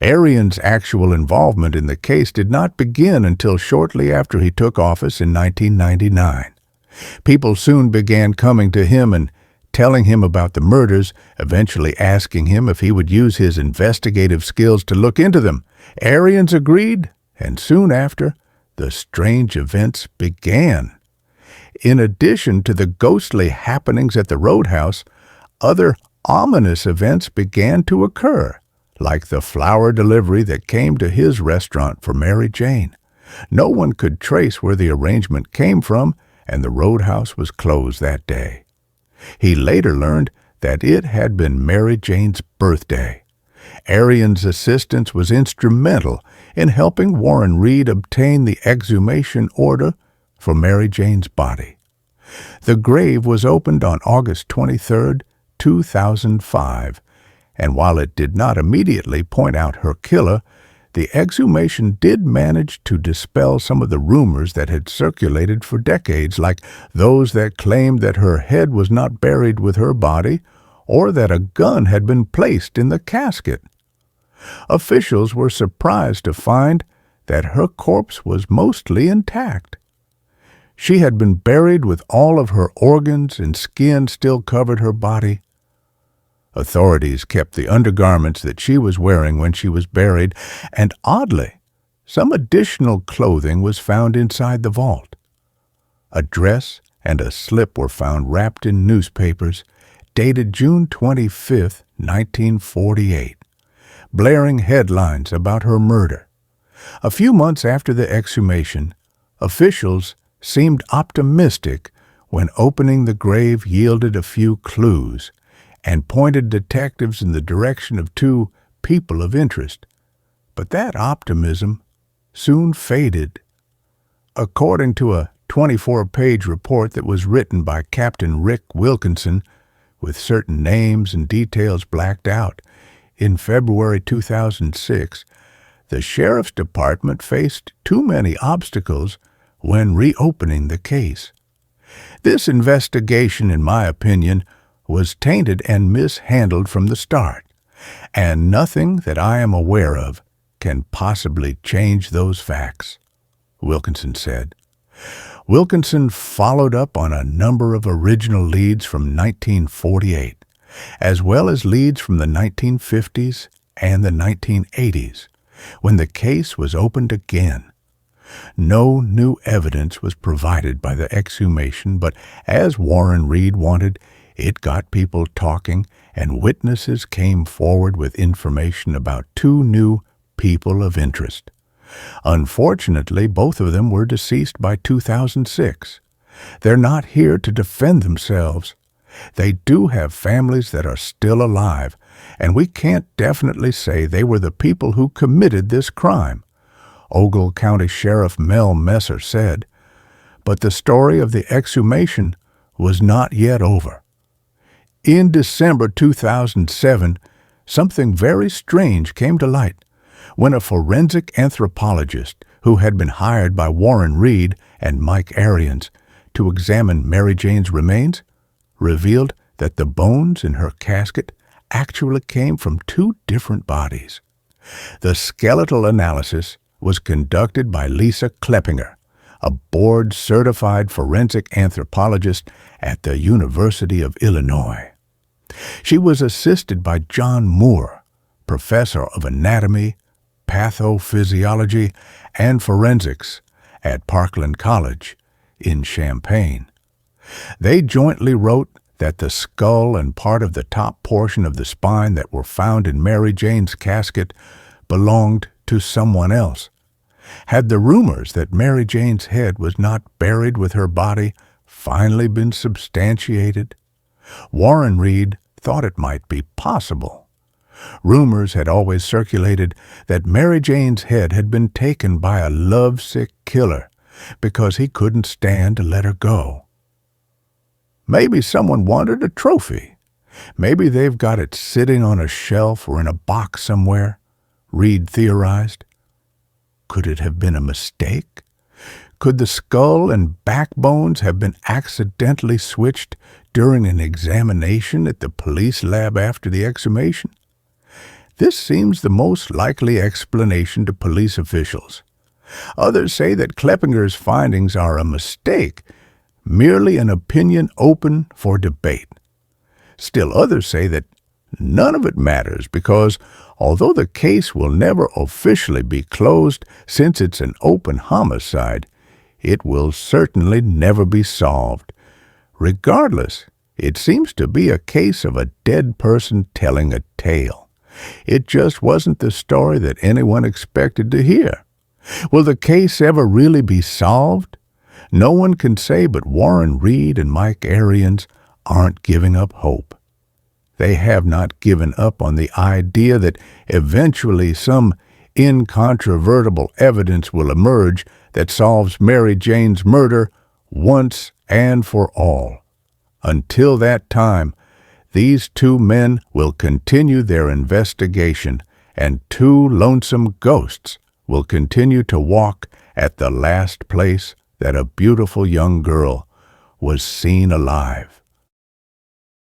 Arian's actual involvement in the case did not begin until shortly after he took office in 1999. People soon began coming to him and telling him about the murders, eventually asking him if he would use his investigative skills to look into them. Arians agreed, and soon after, the strange events began. In addition to the ghostly happenings at the roadhouse, other ominous events began to occur, like the flower delivery that came to his restaurant for Mary Jane. No one could trace where the arrangement came from, and the roadhouse was closed that day. He later learned that it had been Mary Jane's birthday. Arian's assistance was instrumental in helping Warren Reed obtain the exhumation order for Mary Jane's body. The grave was opened on August 23, 2005, and while it did not immediately point out her killer, the exhumation did manage to dispel some of the rumors that had circulated for decades, like those that claimed that her head was not buried with her body or that a gun had been placed in the casket. Officials were surprised to find that her corpse was mostly intact. She had been buried with all of her organs and skin still covered her body. Authorities kept the undergarments that she was wearing when she was buried, and oddly, some additional clothing was found inside the vault. A dress and a slip were found wrapped in newspapers, dated June 25, 1948, blaring headlines about her murder. A few months after the exhumation, officials seemed optimistic when opening the grave yielded a few clues and pointed detectives in the direction of two people of interest. But that optimism soon faded. According to a 24-page report that was written by Captain Rick Wilkinson, with certain names and details blacked out, in February 2006, the Sheriff's Department faced too many obstacles when reopening the case. This investigation, in my opinion, was tainted and mishandled from the start, and nothing that I am aware of can possibly change those facts, Wilkinson said. Wilkinson followed up on a number of original leads from 1948, as well as leads from the 1950s and the 1980s, when the case was opened again. No new evidence was provided by the exhumation, but as Warren Reed wanted, it got people talking, and witnesses came forward with information about two new people of interest. Unfortunately, both of them were deceased by 2006. They're not here to defend themselves. They do have families that are still alive, and we can't definitely say they were the people who committed this crime, Ogle County Sheriff Mel Messer said. But the story of the exhumation was not yet over. In December 2007, something very strange came to light when a forensic anthropologist who had been hired by Warren Reed and Mike Arians to examine Mary Jane's remains revealed that the bones in her casket actually came from two different bodies. The skeletal analysis was conducted by Lisa Kleppinger, a board-certified forensic anthropologist at the University of Illinois. She was assisted by John Moore, professor of anatomy, pathophysiology, and forensics at Parkland College in Champaign. They jointly wrote that the skull and part of the top portion of the spine that were found in Mary Jane's casket belonged to someone else. Had the rumors that Mary Jane's head was not buried with her body finally been substantiated? Warren Reed thought it might be possible. Rumors had always circulated that Mary Jane's head had been taken by a lovesick killer because he couldn't stand to let her go. Maybe someone wanted a trophy. Maybe they've got it sitting on a shelf or in a box somewhere, Reed theorized. Could it have been a mistake? Could the skull and backbones have been accidentally switched during an examination at the police lab after the exhumation? This seems the most likely explanation to police officials. Others say that Klepinger's findings are a mistake, merely an opinion open for debate. Still others say that none of it matters because, although the case will never officially be closed since it's an open homicide, it will certainly never be solved. Regardless, it seems to be a case of a dead person telling a tale. It just wasn't the story that anyone expected to hear. Will the case ever really be solved? No one can say, but Warren Reed and Mike Arians aren't giving up hope. They have not given up on the idea that eventually some incontrovertible evidence will emerge that solves Mary Jane's murder once and for all. Until that time, these two men will continue their investigation, and two lonesome ghosts will continue to walk at the last place that a beautiful young girl was seen alive.